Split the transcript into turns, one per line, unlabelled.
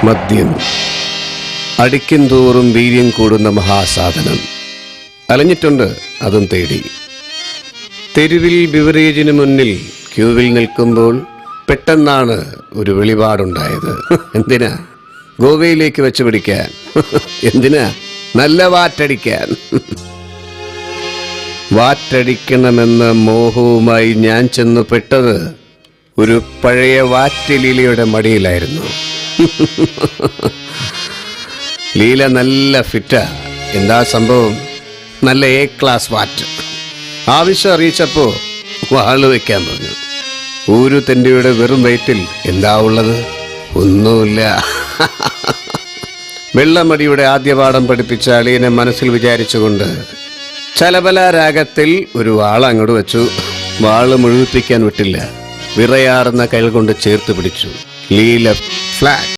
മദ്യം അടിക്കും തോറും വീര്യം കൂടുന്ന മഹാസാധനം. അലഞ്ഞിട്ടുണ്ട് അതും തേടി. തെരുവിൽ ബിവറേജിന് മുന്നിൽ ക്യൂവിൽ നിൽക്കുമ്പോൾ പെട്ടെന്നാണ് ഒരു വെളിപാടുണ്ടായത്. എന്തിനാ? ഗോവയിലേക്ക് വെച്ച് പിടിക്കാൻ. എന്തിനാ? നല്ല വാറ്റടിക്കാൻ. വാറ്റടിക്കണമെന്ന മോഹവുമായി ഞാൻ ചെന്ന് പെട്ടത് ഒരു പഴയ വാറ്റലീലയുടെ മടിയിലായിരുന്നു. ലീല നല്ല ഫിറ്റാ. എന്താ സംഭവം? നല്ല എ ക്ലാസ് വാറ്റ്. ആവശ്യം അറിയിച്ചപ്പോ വാള് വെക്കാൻ പറഞ്ഞു. ഒരു തെണ്ടിയുടെ വെറും വയറ്റിൽ എന്താ ഉള്ളത്? ഒന്നുമില്ല. വെള്ളമടിയുടെ ആദ്യ പാഠം പഠിപ്പിച്ച അളിയനെ മനസ്സിൽ വിചാരിച്ചുകൊണ്ട് ചലബല രാഗത്തിൽ ഒരു വാള അങ്ങോട്ട് വെച്ചു. വാള് മുഴുവിപ്പിക്കാൻ വിട്ടില്ല. വിറയാറുന്ന കൈകൾ കൊണ്ട് ചേർത്ത് പിടിച്ചു. ലീല ഫ്ലാറ്റ്.